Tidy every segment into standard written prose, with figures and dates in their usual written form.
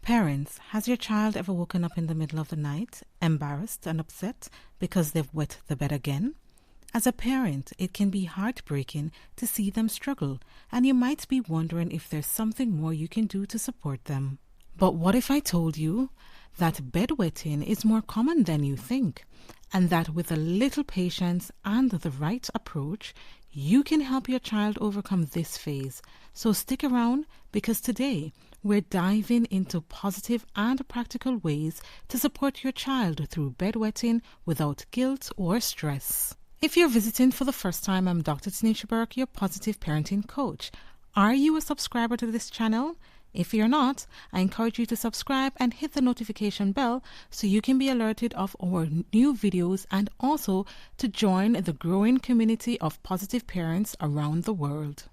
Parents, has your child ever woken up in the middle of the night, embarrassed and upset because they've wet the bed again? As a parent, it can be heartbreaking to see them struggle, and you might be wondering if there's something more you can do to support them. But what if I told you that bedwetting is more common than you think, and that with a little patience and the right approach, you can help your child overcome this phase? So stick around, because today we're diving into positive and practical ways to support your child through bedwetting without guilt or stress. If you're visiting for the first time, I'm Dr. Tanisha Burke, your positive parenting coach. Are you a subscriber to this channel? If you're not, I encourage you to subscribe and hit the notification bell so you can be alerted of our new videos, and also to join the growing community of positive parents around the world.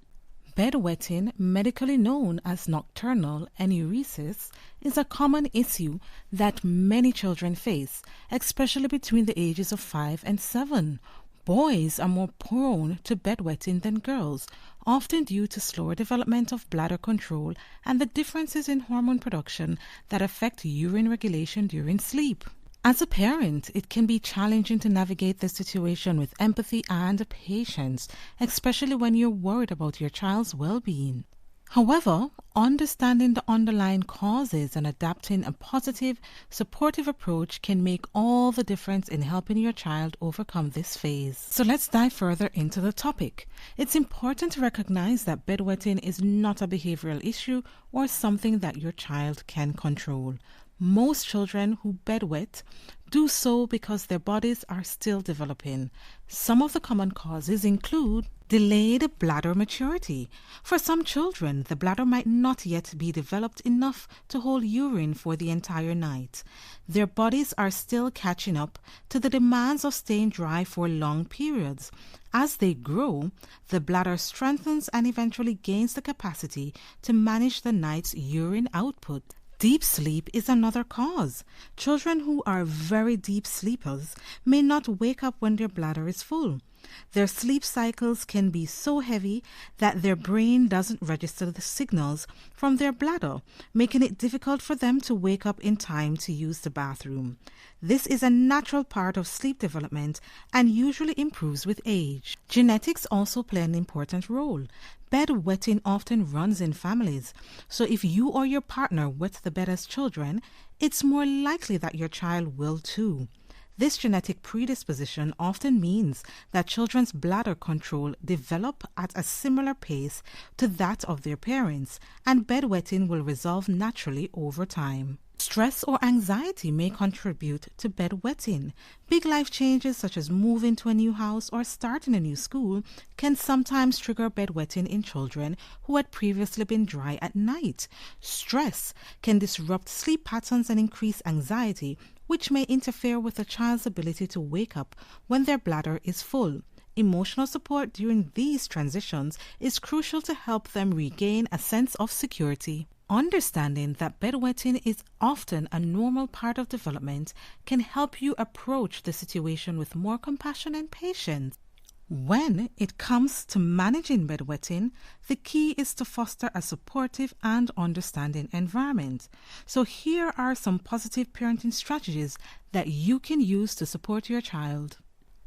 Bedwetting, medically known as nocturnal enuresis, is a common issue that many children face, especially between the ages of 5 and 7. Boys are more prone to bedwetting than girls, often due to slower development of bladder control and the differences in hormone production that affect urine regulation during sleep. As a parent, it can be challenging to navigate the situation with empathy and patience, especially when you're worried about your child's well-being. However, understanding the underlying causes and adapting a positive, supportive approach can make all the difference in helping your child overcome this phase. So let's dive further into the topic. It's important to recognize that bedwetting is not a behavioral issue or something that your child can control. Most children who bedwet do so because their bodies are still developing. Some of the common causes include delayed bladder maturity. For some children, the bladder might not yet be developed enough to hold urine for the entire night. Their bodies are still catching up to the demands of staying dry for long periods. As they grow, the bladder strengthens and eventually gains the capacity to manage the night's urine output. Deep sleep is another cause. Children who are very deep sleepers may not wake up when their bladder is full. Their sleep cycles can be so heavy that their brain doesn't register the signals from their bladder, making it difficult for them to wake up in time to use the bathroom. This is a natural part of sleep development and usually improves with age. Genetics also play an important role. Bedwetting often runs in families, so if you or your partner wet the bed as children, it's more likely that your child will too. This genetic predisposition often means that children's bladder control develop at a similar pace to that of their parents, and bedwetting will resolve naturally over time. Stress or anxiety may contribute to bedwetting. Big life changes such as moving to a new house or starting a new school can sometimes trigger bedwetting in children who had previously been dry at night. Stress can disrupt sleep patterns and increase anxiety, which may interfere with a child's ability to wake up when their bladder is full. Emotional support during these transitions is crucial to help them regain a sense of security. Understanding that bedwetting is often a normal part of development can help you approach the situation with more compassion and patience. When it comes to managing bedwetting, the key is to foster a supportive and understanding environment. So here are some positive parenting strategies that you can use to support your child.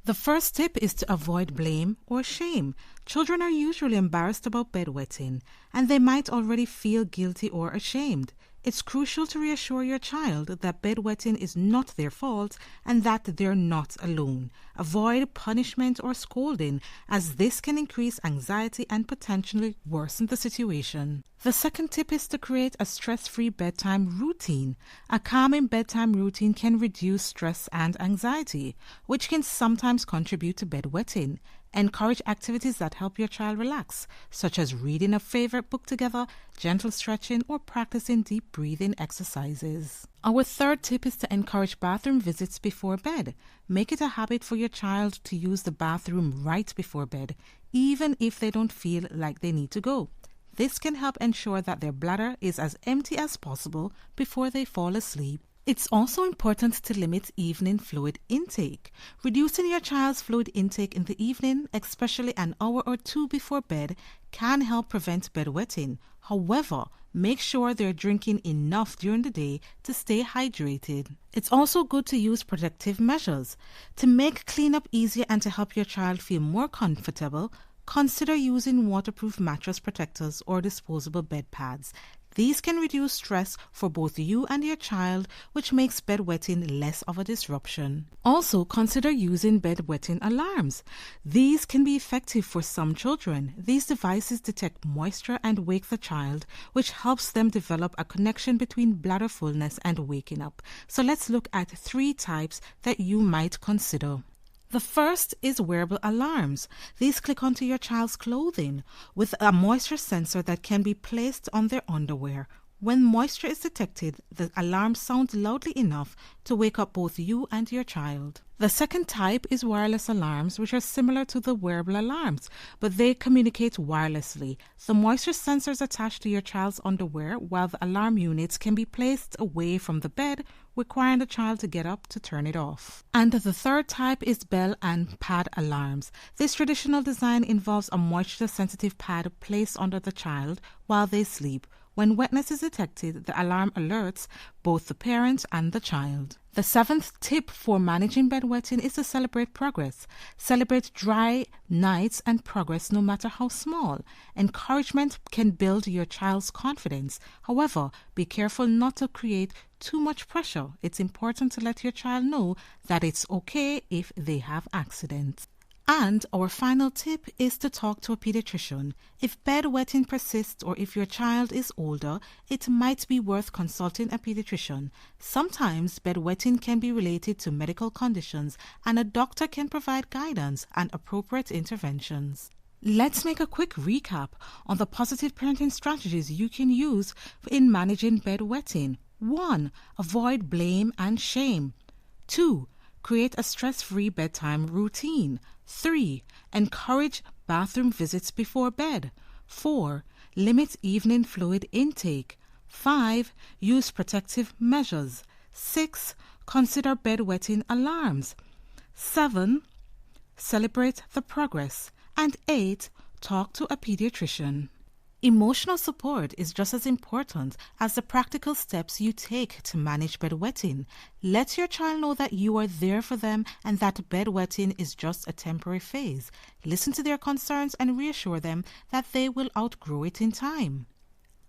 The first tip is to avoid blame or shame. Children are usually embarrassed about bedwetting, and they might already feel guilty or ashamed. It's crucial to reassure your child that bedwetting is not their fault and that they're not alone. Avoid punishment or scolding, as this can increase anxiety and potentially worsen the situation. The second tip is to create a stress-free bedtime routine. A calming bedtime routine can reduce stress and anxiety, which can sometimes contribute to bedwetting. Encourage activities that help your child relax, such as reading a favorite book together, gentle stretching, or practicing deep breathing exercises. Our third tip is to encourage bathroom visits before bed. Make it a habit for your child to use the bathroom right before bed, even if they don't feel like they need to go. This can help ensure that their bladder is as empty as possible before they fall asleep. It's also important to limit evening fluid intake. Reducing your child's fluid intake in the evening, especially an hour or two before bed, can help prevent bedwetting. However, Make sure they're drinking enough during the day to stay hydrated. It's also good to use protective measures. To make cleanup easier and to help your child feel more comfortable, consider using waterproof mattress protectors or disposable bed pads. These can reduce stress for both you and your child, which makes bedwetting less of a disruption. Also, consider using bedwetting alarms. These can be effective for some children. These devices detect moisture and wake the child, which helps them develop a connection between bladder fullness and waking up. So let's look at 3 types that you might consider. The first is wearable alarms. These click onto your child's clothing with a moisture sensor that can be placed on their underwear. When moisture is detected, the alarm sounds loudly enough to wake up both you and your child. The second type is wireless alarms, which are similar to the wearable alarms, but they communicate wirelessly. The moisture sensors attached to your child's underwear, while the alarm units can be placed away from the bed, requiring the child to get up to turn it off. And the third type is bell and pad alarms. This traditional design involves a moisture-sensitive pad placed under the child while they sleep. When wetness is detected, the alarm alerts both the parent and the child. The 7th tip for managing bedwetting is to celebrate progress. Celebrate dry nights and progress no matter how small. Encouragement can build your child's confidence. However, be careful not to create too much pressure. It's important to let your child know that it's okay if they have accidents. And our final tip is to talk to a pediatrician. If bedwetting persists or if your child is older, it might be worth consulting a pediatrician. Sometimes bedwetting can be related to medical conditions, and a doctor can provide guidance and appropriate interventions. Let's make a quick recap on the positive parenting strategies you can use in managing bedwetting. 1. Avoid blame and shame. 2. Create a stress-free bedtime routine. 3. Encourage bathroom visits before bed. 4. Limit evening fluid intake. 5. Use protective measures. 6. Consider bedwetting alarms. 7. Celebrate the progress. And 8. Talk to a pediatrician. Emotional support is just as important as the practical steps you take to manage bedwetting. Let your child know that you are there for them and that bedwetting is just a temporary phase. Listen to their concerns and reassure them that they will outgrow it in time.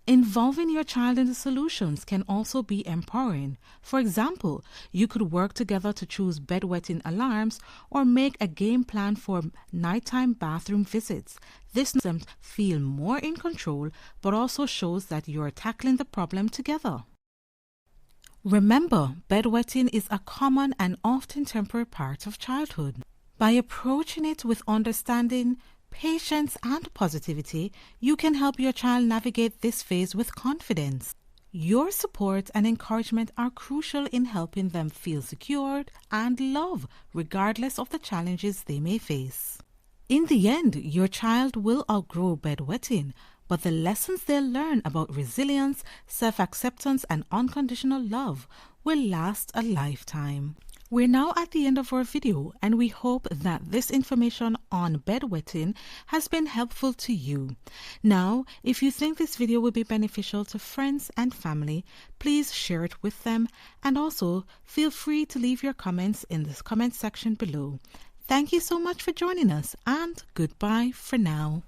Involving your child in the solutions can also be empowering. For example, you could work together to choose bedwetting alarms or make a game plan for nighttime bathroom visits. This makes them feel more in control, but also shows that you are tackling the problem together. Remember, bedwetting is a common and often temporary part of childhood. By approaching it with understanding, patience, and positivity, you can help your child navigate this phase with confidence. Your support and encouragement are crucial in helping them feel secured and loved, regardless of the challenges they may face. In the end, your child will outgrow bedwetting, but the lessons they'll learn about resilience, self-acceptance, and unconditional love will last a lifetime. We're now at the end of our video, and we hope that this information on bedwetting has been helpful to you. Now, if you think this video will be beneficial to friends and family, please share it with them, and also feel free to leave your comments in the comment section below. Thank you so much for joining us, and goodbye for now.